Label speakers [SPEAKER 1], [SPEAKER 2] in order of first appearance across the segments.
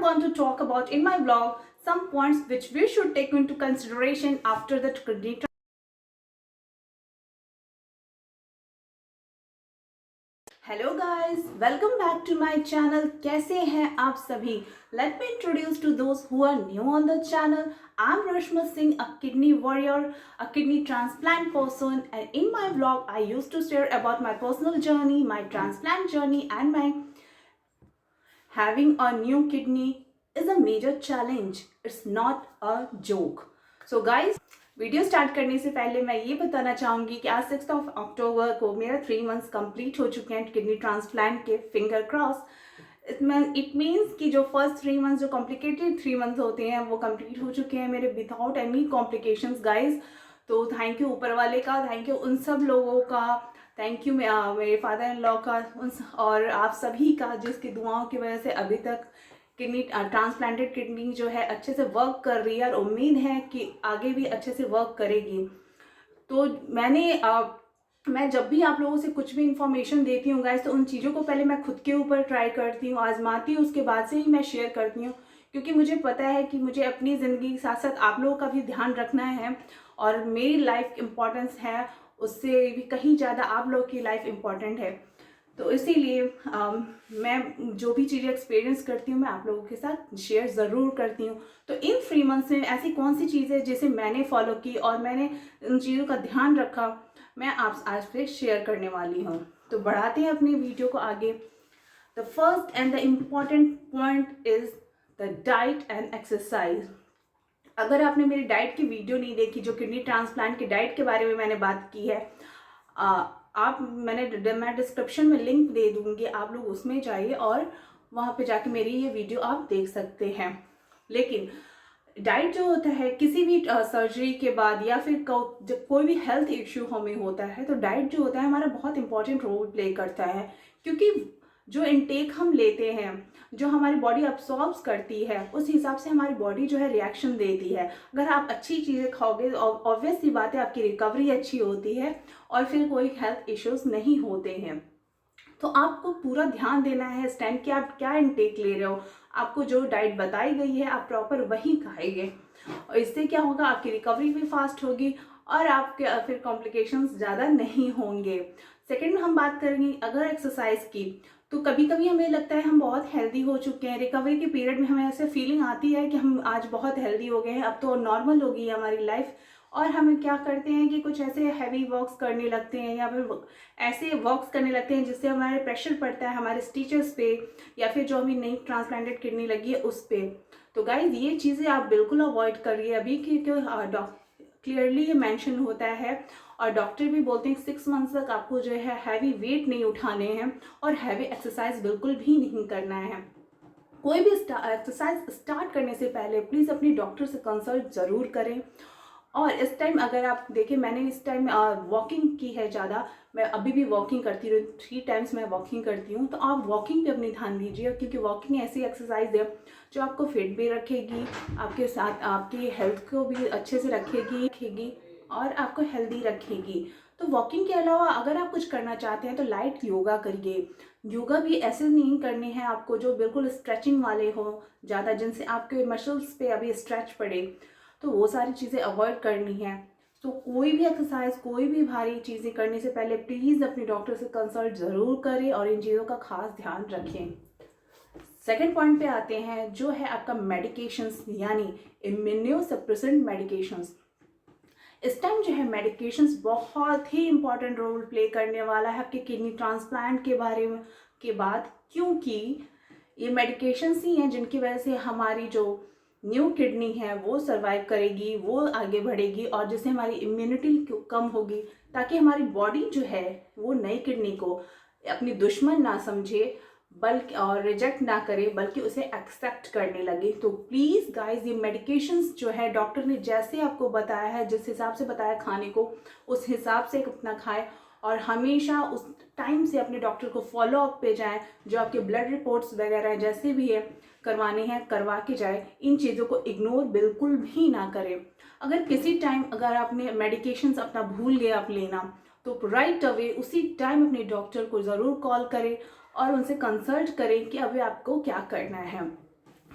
[SPEAKER 1] want to talk about in my vlog some points which we should take into consideration after the kidney. Hello guys, welcome back to my channel. कैसे हैं आप सभी? Let me introduce to those who are new on the channel. I am Rashmi Singh, a kidney warrior, a kidney transplant person, and in my vlog I used to share about my personal journey, my transplant journey, and my having a new kidney is a major challenge. It's not a joke. So guys, video start करने से पहले मैं ये बताना चाहूँगी कि आज 6 अक्टूबर को मेरा 3 मंथ्स कंप्लीट हो चुके हैं किडनी ट्रांसप्लांट के। Finger cross. इट मीन्स कि जो फर्स्ट 3 मंथ्स जो कॉम्प्लिकेटेड 3 मंथ्स होते हैं वो कंप्लीट हो चुके हैं मेरे विदाउट एनी कॉम्प्लिकेशंस गाइज। तो थैंक यू ऊपर वाले का, थैंक यू उन सब लोगों का, थैंक यू मेरे फादर इन लॉ का और आप सभी का जिसकी दुआओं की वजह से अभी तक किडनी ट्रांसप्लांटेड किडनी जो है अच्छे से वर्क कर रही है और उम्मीद है कि आगे भी अच्छे से वर्क करेगी। तो मैं जब भी आप लोगों से कुछ भी इंफॉर्मेशन देती हूँ गाइस, तो उन चीज़ों को पहले मैं खुद के ऊपर ट्राई करती हूँ, आजमाती हूँ, उसके बाद से ही मैं शेयर करती हूँ, क्योंकि मुझे पता है कि मुझे अपनी ज़िंदगी के साथ साथ आप लोगों का भी ध्यान रखना है और मेरी लाइफ इम्पॉर्टेंस है, उससे भी कहीं ज़्यादा आप लोगों की लाइफ इम्पॉर्टेंट है। तो इसीलिए मैं जो भी चीज़ें एक्सपीरियंस करती हूँ मैं आप लोगों के साथ शेयर ज़रूर करती हूँ। तो इन 3 मंथ्स में ऐसी कौन सी चीज़ें जिसे मैंने फॉलो की और मैंने उन चीज़ों का ध्यान रखा, मैं आप आज से शेयर करने वाली हूँ। तो बढ़ाते हैं अपनी वीडियो को आगे। The first and the important point is the diet and exercise. अगर आपने मेरी डाइट की वीडियो नहीं देखी, जो किडनी ट्रांसप्लांट की डाइट के बारे में मैंने बात की है, मैं डिस्क्रिप्शन में लिंक दे दूंगी, आप लोग उसमें जाइए और वहाँ पे जाके मेरी ये वीडियो आप देख सकते हैं। लेकिन डाइट जो होता है किसी भी सर्जरी के बाद या फिर जब कोई भी हेल्थ इश्यू हमें होता है, तो डाइट जो होता है हमारा बहुत इंपॉर्टेंट रोल प्ले करता है, क्योंकि जो इनटेक हम लेते हैं, जो हमारी बॉडी अब्सॉर्ब्स करती है, उस हिसाब से हमारी बॉडी जो है रिएक्शन देती है। अगर आप अच्छी चीज़ें खाओगे तो ऑब्वियस सी बात है आपकी रिकवरी अच्छी होती है और फिर कोई हेल्थ इश्यूज नहीं होते हैं। तो आपको पूरा ध्यान देना है इस टाइम कि आप क्या इनटेक ले रहे हो। आपको जो डाइट बताई गई है आप प्रॉपर वही खाएंगे और इससे क्या होगा, आपकी रिकवरी भी फास्ट होगी और आपके फिर कॉम्प्लिकेशंस ज़्यादा नहीं होंगे। सेकंड हम बात करेंगे अगर एक्सरसाइज की, तो कभी कभी हमें लगता है हम बहुत हेल्दी हो चुके हैं, रिकवरी के पीरियड में हमें ऐसे फीलिंग आती है कि हम आज बहुत हेल्दी हो गए हैं, अब तो नॉर्मल हो गई है हमारी लाइफ, और हम क्या करते हैं कि कुछ ऐसे हैवी वर्क्स करने लगते हैं या फिर ऐसे वर्क्स करने लगते हैं जिससे हमारे प्रेशर पड़ता है हमारे स्टिचेस पे या फिर जो अभी नई ट्रांसप्लांटेड किडनी लगी है उस पर। तो गाइज ये चीज़ें आप बिल्कुल अवॉइड करिए अभी, क्योंकि क्लियरली ये मेंशन होता है और डॉक्टर भी बोलते हैं 6 मंथ्स तक आपको जो है हैवी वेट नहीं उठाने हैं और हैवी एक्सरसाइज बिल्कुल भी नहीं करना है। कोई भी एक्सरसाइज स्टार्ट करने से पहले प्लीज़ अपनी डॉक्टर से कंसल्ट ज़रूर करें। और इस टाइम अगर आप देखें, मैंने इस टाइम वॉकिंग की है ज़्यादा, मैं अभी भी वॉकिंग करती हूँ, 3 टाइम्स मैं वॉकिंग करती हूँ। तो आप वॉकिंग पे अपनी ध्यान दीजिए, क्योंकि वॉकिंग ऐसी एक्सरसाइज है जो आपको फिट भी रखेगी, आपके साथ आपकी हेल्थ को भी अच्छे से रखेगी और आपको हेल्दी रखेगी। तो वॉकिंग के अलावा अगर आप कुछ करना चाहते हैं तो लाइट योगा करिए। योगा भी ऐसे नहीं करने हैं आपको जो बिल्कुल स्ट्रेचिंग वाले हो ज़्यादा, जिनसे आपके मसल्स पे अभी स्ट्रेच पड़े, तो वो सारी चीज़ें अवॉइड करनी है। तो कोई भी एक्सरसाइज, कोई भी भारी चीज़ें करने से पहले प्लीज़ अपने डॉक्टर से कंसल्ट ज़रूर करें और इन चीज़ों का खास ध्यान रखें। सेकेंड पॉइंट पे आते हैं जो है आपका मेडिकेशंस, यानी इम्यूनोसप्रेसेंट मेडिकेशंस। इस टाइम जो है मेडिकेशंस बहुत ही इंपॉर्टेंट रोल प्ले करने वाला है आपके किडनी ट्रांसप्लांट के बारे में के बाद, क्योंकि ये मेडिकेशंस ही हैं जिनकी वजह से हमारी जो न्यू किडनी है वो सर्वाइव करेगी, वो आगे बढ़ेगी और जिससे हमारी इम्यूनिटी कम होगी, ताकि हमारी बॉडी जो है वो नई किडनी को अपनी दुश्मन ना समझे बल्कि और रिजेक्ट ना करे, बल्कि उसे एक्सेप्ट करने लगे। तो प्लीज़ गाइस, ये मेडिकेशंस जो है डॉक्टर ने जैसे आपको बताया है, जिस हिसाब से बताया खाने को, उस हिसाब से अपना खाएं और हमेशा उस टाइम से अपने डॉक्टर को फॉलो अप पे जाएं। जो आपके ब्लड रिपोर्ट्स वगैरह जैसे भी है करवाने हैं करवा के जाए, इन चीज़ों को इग्नोर बिल्कुल भी ना करें। अगर किसी टाइम अगर आपने मेडिकेशंस अपना भूल गए आप लेना, तो राइट अवे उसी टाइम अपने डॉक्टर को ज़रूर कॉल करें और उनसे कंसल्ट करें कि अभी आपको क्या करना है।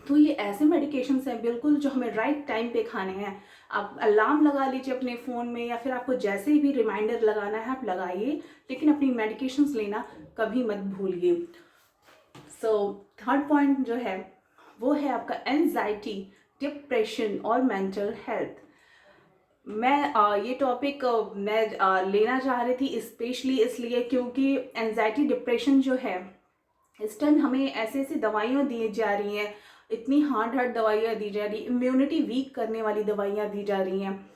[SPEAKER 1] तो ये ऐसे मेडिकेशंस हैं बिल्कुल जो हमें राइट टाइम पे खाने हैं। आप अलार्म लगा लीजिए अपने फ़ोन में, या फिर आपको जैसे भी रिमाइंडर लगाना है आप लगाइए, लेकिन अपनी मेडिकेशंस लेना कभी मत भूलिए। सो थर्ड पॉइंट जो है वो है आपका एंजाइटी, डिप्रेशन और मेंटल हेल्थ। मैं ये टॉपिक मैं लेना चाह रही थी स्पेशली इसलिए क्योंकि एंजाइटी डिप्रेशन जो है इस टाइम हमें ऐसे ऐसी दवाइयाँ दी जा रही हैं, इतनी हार्ड हार्ड दवाइयाँ दी जा रही, इम्यूनिटी वीक करने वाली दवाइयाँ दी जा रही हैं,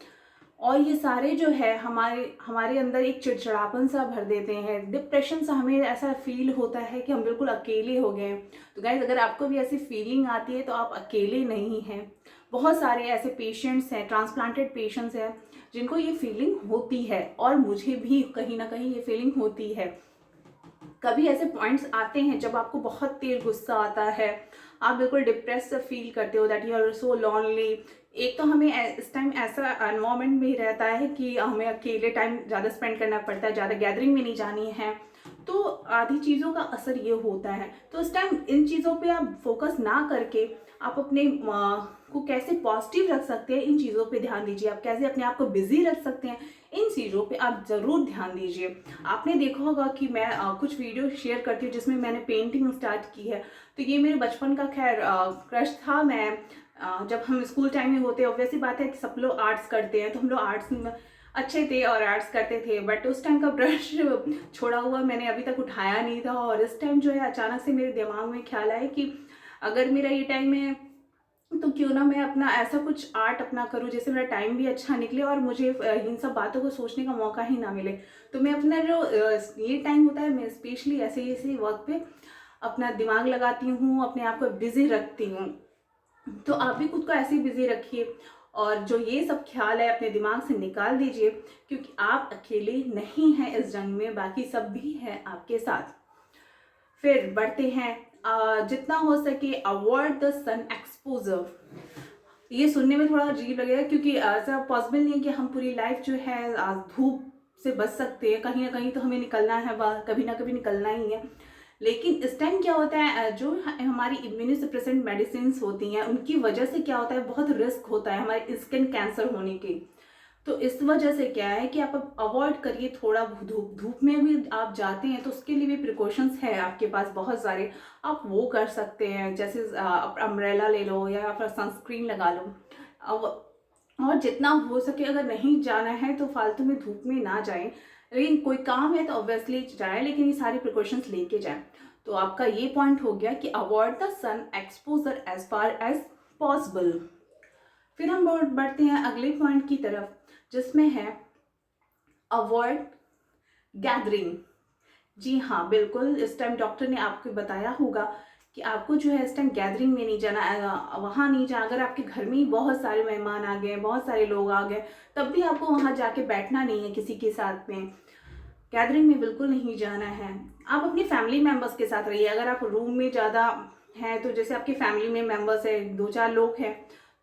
[SPEAKER 1] और ये सारे जो है हमारे हमारे अंदर एक चिड़चिड़ापन सा भर देते हैं। डिप्रेशन से हमें ऐसा फील होता है कि हम बिल्कुल अकेले हो गए। तो गाइस, अगर आपको भी ऐसी फीलिंग आती है तो आप अकेले नहीं हैं। बहुत सारे ऐसे पेशेंट्स हैं, ट्रांसप्लांटेड पेशेंट्स हैं, जिनको ये फीलिंग होती है, और मुझे भी कहीं ना कहीं ये फीलिंग होती है। कभी ऐसे पॉइंट्स आते हैं जब आपको बहुत तेज गुस्सा आता है, आप बिल्कुल डिप्रेस फील करते हो, that you are so lonely. एक तो हमें इस टाइम ऐसा एनवायरनमेंट में रहता है कि हमें अकेले टाइम ज़्यादा स्पेंड करना पड़ता है, ज़्यादा गैदरिंग में नहीं जानी है, तो आधी चीज़ों का असर ये होता है। तो इस टाइम इन चीज़ों पे आप फोकस ना करके आप अपने को कैसे पॉजिटिव रख सकते हैं, इन चीज़ों पे ध्यान दीजिए। आप कैसे अपने आप को बिजी रख सकते हैं, इन चीज़ों पे आप ज़रूर ध्यान दीजिए। आपने देखा होगा कि मैं कुछ वीडियो शेयर करती हूँ जिसमें मैंने पेंटिंग स्टार्ट की है, तो ये मेरे बचपन का खैर क्रश था। मैं जब हम स्कूल टाइम में होते हैं, वैसी बात है कि सब लोग आर्ट्स करते हैं, तो हम लोग आर्ट्स में अच्छे थे और आर्ट्स करते थे, बट उस टाइम का ब्रश छोड़ा हुआ मैंने अभी तक उठाया नहीं था। और इस टाइम जो है अचानक से मेरे दिमाग में ख्याल आया कि अगर मेरा ये टाइम है तो क्यों ना मैं अपना ऐसा कुछ आर्ट अपना करूं जिससे मेरा टाइम भी अच्छा निकले और मुझे इन सब बातों को सोचने का मौका ही ना मिले। तो मैं अपना जो ये टाइम होता है, मैं स्पेशली ऐसे ऐसे वक्त पे अपना दिमाग लगाती हूँ, अपने आप को बिजी रखती हूँ। तो आप भी खुद को ऐसे ही बिजी रखिए, और जो ये सब ख्याल है अपने दिमाग से निकाल दीजिए, क्योंकि आप अकेले नहीं हैं इस जंग में, बाकी सब भी है आपके साथ। फिर बढ़ते हैं, जितना हो सके अवॉइड द सन एक्सपोजर। ये सुनने में थोड़ा अजीब लगेगा क्योंकि ऐसा पॉसिबल नहीं है कि हम पूरी लाइफ जो है धूप से बच सकते हैं। कहीं ना कहीं तो हमें निकलना है, कभी ना कभी निकलना ही है। लेकिन इस टाइम क्या होता है, जो हमारी इम्यूनो सप्रेसेंट मेडिसिन होती हैं उनकी वजह से क्या होता है, बहुत रिस्क होता है हमारे स्किन कैंसर होने की। तो इस वजह से क्या है कि आप अवॉइड करिए थोड़ा धूप में भी आप जाते हैं तो उसके लिए भी प्रिकॉशंस है आपके पास बहुत सारे, आप वो कर सकते हैं। जैसे अम्ब्रेला ले लो या फिर सनस्क्रीन लगा लो। और जितना हो सके अगर नहीं जाना है तो फालतू में धूप में ना जाएं, लेकिन कोई काम है तो ऑब्वियसली जाए, लेकिन ये सारी प्रिकॉशंस लेके जाएं। तो आपका ये पॉइंट हो गया कि avoid the sun exposure as far as possible. फिर हम बढ़ते हैं अगले पॉइंट की तरफ, जिसमें है अवॉइड गैदरिंग। जी हाँ, बिल्कुल, इस टाइम डॉक्टर ने आपको बताया होगा कि आपको जो है इस टाइम गैदरिंग में नहीं जाना, वहाँ नहीं जाना। अगर आपके घर में ही बहुत सारे मेहमान आ गए, बहुत सारे लोग आ गए, तब भी आपको वहाँ जाके बैठना नहीं है किसी के साथ में, गैदरिंग में बिल्कुल नहीं जाना है। आप अपनी फैमिली मेम्बर्स के साथ रहिए। अगर आप रूम में ज़्यादा हैं, तो जैसे आपकी फैमिली में मेम्बर्स है 2-4 लोग हैं,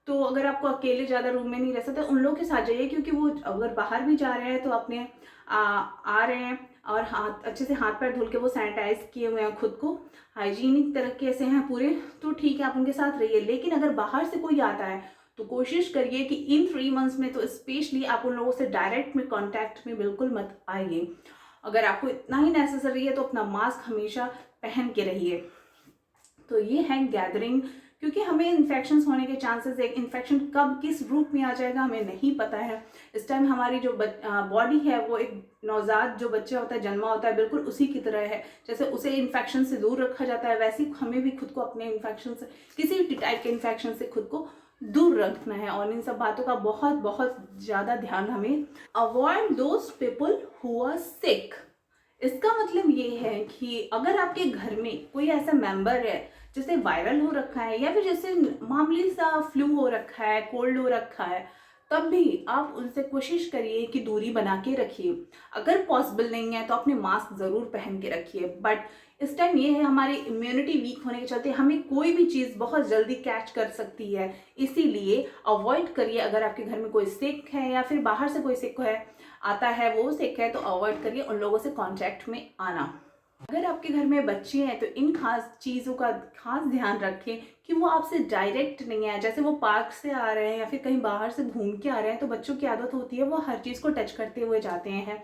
[SPEAKER 1] तो अगर आपको अकेले ज़्यादा रूम में नहीं रह सकते, उन लोगों के साथ जाइए, क्योंकि वो अगर बाहर भी जा रहे हैं तो अपने आ रहे हैं और हाथ अच्छे से हाथ पैर धुल के वो सैनिटाइज किए हुए हैं, खुद को हाइजीनिक तरीके से हैं पूरे, तो ठीक है आप उनके साथ रहिए। लेकिन अगर बाहर से कोई आता है तो कोशिश करिए कि इन 3 मंथ्स में तो स्पेशली आप उन लोगों से डायरेक्ट में कांटेक्ट में बिल्कुल मत आइए। अगर आपको इतना ही नेसेसरी है तो अपना मास्क हमेशा पहन के रहिए। तो ये है गैदरिंग, क्योंकि हमें इन्फेक्शंस होने के चांसेस है। इन्फेक्शन कब किस रूप में आ जाएगा हमें नहीं पता है। इस टाइम हमारी जो बॉडी है वो एक नवजात जो बच्चा होता है, जन्मा होता है, बिल्कुल उसी की तरह है। जैसे उसे इन्फेक्शन से दूर रखा जाता है, वैसे ही हमें भी खुद को अपने इन्फेक्शन से, किसी भी टाइप के इन्फेक्शन से खुद को दूर रखना है। और इन सब बातों का बहुत बहुत ज़्यादा ध्यान हमें। Avoid those people who are sick. इसका मतलब ये है कि अगर आपके घर में कोई ऐसा मेंबर है जिसे वायरल हो रखा है, या फिर जैसे मामूली सा फ्लू हो रखा है, कोल्ड हो रखा है, तब भी आप उनसे कोशिश करिए कि दूरी बना के रखिए। अगर पॉसिबल नहीं है तो अपने मास्क ज़रूर पहन के रखिए। बट इस टाइम ये है, हमारी इम्यूनिटी वीक होने के चलते हमें कोई भी चीज़ बहुत जल्दी कैच कर सकती है, इसीलिए अवॉइड करिए। अगर आपके घर में कोई सिक है या फिर बाहर से कोई सिक है आता है, वो सिक है, तो अवॉइड करिए उन लोगों से कांटेक्ट में आना। अगर आपके घर में बच्चे हैं तो इन खास चीज़ों का खास ध्यान रखें कि वो आपसे डायरेक्ट नहीं आए। जैसे वो पार्क से आ रहे हैं या फिर कहीं बाहर से घूम के आ रहे हैं तो बच्चों की आदत होती है वो हर चीज़ को टच करते हुए जाते हैं।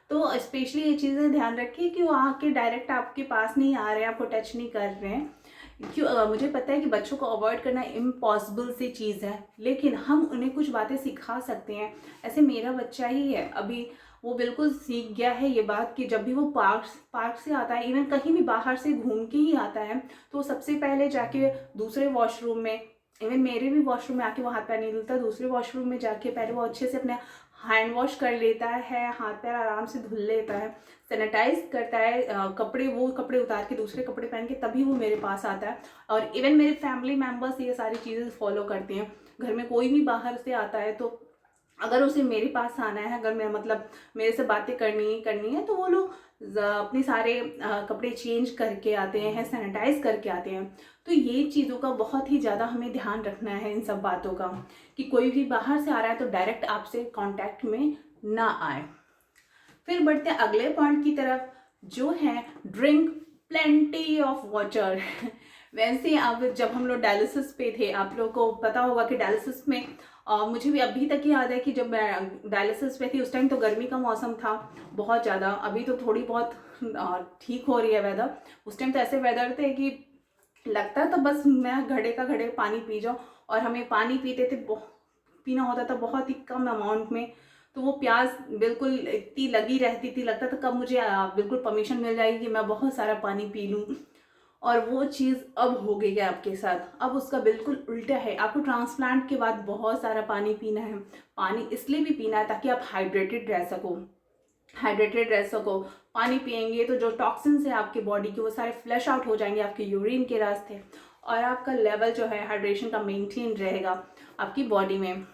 [SPEAKER 1] तो स्पेशली ये चीज़ें ध्यान रखिए कि वो आके डायरेक्ट आपके पास नहीं आ रहे हैं, आपको टच नहीं कर रहे हैं। क्यों मुझे पता है कि बच्चों को अवॉइड करना इम्पॉसिबल सी चीज़ है, लेकिन हम उन्हें कुछ बातें सिखा सकते हैं। ऐसे मेरा बच्चा ही है, अभी वो बिल्कुल सीख गया है ये बात कि जब भी वो पार्क से आता है, इवन कहीं भी बाहर से घूम के ही आता है, तो सबसे पहले जाके दूसरे वॉशरूम में, इवन मेरे भी वॉशरूम में आके वो हाथ पैर नहीं धुलता, दूसरे वॉशरूम में जाके पहले वो अच्छे से अपने हैंड वॉश कर लेता है, हाथ पैर आराम से धुल लेता है, सैनिटाइज करता है, वो कपड़े उतार के दूसरे कपड़े पहन के तभी वो मेरे पास आता है। और इवन मेरे फैमिली मेम्बर्स ये सारी चीज़ें फॉलो करते हैं। घर में कोई भी बाहर से आता है तो अगर उसे मेरे पास आना है, अगर मैं मतलब मेरे से बातें करनी है तो वो लोग अपने सारे कपड़े चेंज करके आते हैं, सैनिटाइज करके आते हैं। तो ये चीज़ों का बहुत ही ज़्यादा हमें ध्यान रखना है, इन सब बातों का, कि कोई भी बाहर से आ रहा है तो डायरेक्ट आपसे कांटेक्ट में ना आए। फिर बढ़ते हैं अगले पॉइंट की तरफ, जो है ड्रिंक प्लेंटी ऑफ वाटर। वैसे अब जब हम लोग डायलिसिस पे थे, आप लोगों को पता होगा कि डायलिसिस में मुझे भी अभी तक याद है कि जब मैं डायलिसिस पे थी उस टाइम तो गर्मी का मौसम था बहुत ज़्यादा। अभी तो थोड़ी बहुत ठीक हो रही है वेदर। उस टाइम तो ऐसे वेदर थे कि लगता था बस मैं घड़े का घड़े पानी पी जाऊँ। और हमें पानी पीते थे, पीना होता था बहुत ही कम अमाउंट में, तो वो प्यास बिल्कुल इतनी लगी रहती थी, लगता था कब मुझे बिल्कुल परमिशन मिल जाएगी कि मैं बहुत सारा पानी पी लूँ। और वो चीज़ अब हो गई है आपके साथ, अब उसका बिल्कुल उल्टा है। आपको ट्रांसप्लांट के बाद बहुत सारा पानी पीना है। पानी इसलिए भी पीना है ताकि आप हाइड्रेटेड रह सको। पानी पियेंगे तो जो टॉक्सिन्स है आपके बॉडी के वो सारे फ्लश आउट हो जाएंगे आपके यूरिन के रास्ते, और आपका लेवल जो है हाइड्रेशन का मेंटेन रहेगा आपकी बॉडी में।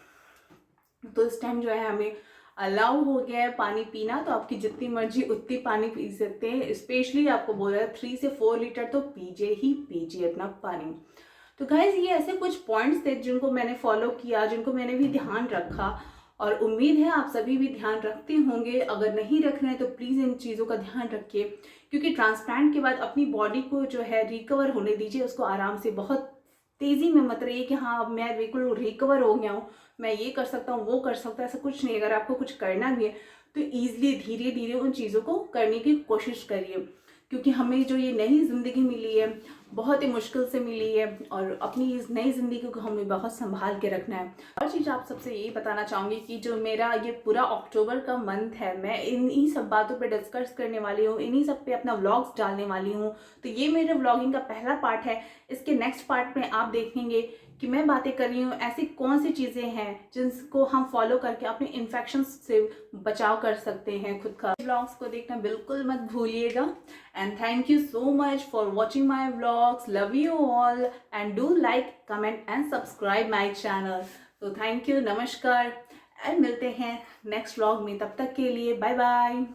[SPEAKER 1] तो इस टाइम जो है हमें अलाउ हो गया है पानी पीना, तो आपकी जितनी मर्जी उतनी पानी पी सकते हैं। स्पेशली आपको बोला है 3 से 4 लीटर तो पीजिए इतना पानी। तो गाइज ये ऐसे कुछ पॉइंट्स थे जिनको मैंने फॉलो किया, जिनको मैंने भी ध्यान रखा, और उम्मीद है आप सभी भी ध्यान रखते होंगे। अगर नहीं रख रहे हैं तो प्लीज़ इन चीज़ों का ध्यान रखिए, क्योंकि ट्रांसप्लांट के बाद अपनी बॉडी को जो है रिकवर होने दीजिए, उसको आराम से। बहुत तेज़ी में मत रहिए कि हाँ अब मैं बिल्कुल रिकवर हो गया हूँ, मैं ये कर सकता हूँ वो कर सकता हूँ, ऐसा कुछ नहीं। अगर आपको कुछ करना भी है तो ईजिली धीरे धीरे उन चीज़ों को करने की कोशिश करिए, क्योंकि हमें जो ये नई ज़िंदगी मिली है बहुत ही मुश्किल से मिली है, और अपनी इस नई ज़िंदगी को हमें बहुत संभाल के रखना है। और चीज़ आप सबसे यही बताना चाहूँगी कि जो मेरा ये पूरा अक्टूबर का मंथ है, मैं इन्हीं सब बातों पे डिस्कस करने वाली हूँ, इन्हीं सब पे अपना व्लॉग्स डालने वाली हूँ। तो ये मेरे व्लॉगिंग का पहला पार्ट है। इसके नेक्स्ट पार्ट में आप देखेंगे कि मैं बातें कर रही हूँ ऐसी कौन सी चीज़ें हैं जिनको हम फॉलो करके अपने इन्फेक्शन से बचाव कर सकते हैं खुद का। व्लॉग्स को देखना बिल्कुल मत भूलिएगा। And thank you so much for watching my vlogs. Love you all and do like, comment and subscribe my channel. तो थैंक यू, नमस्कार, एंड मिलते हैं नेक्स्ट व्लॉग में। तब तक के लिए बाय बाय।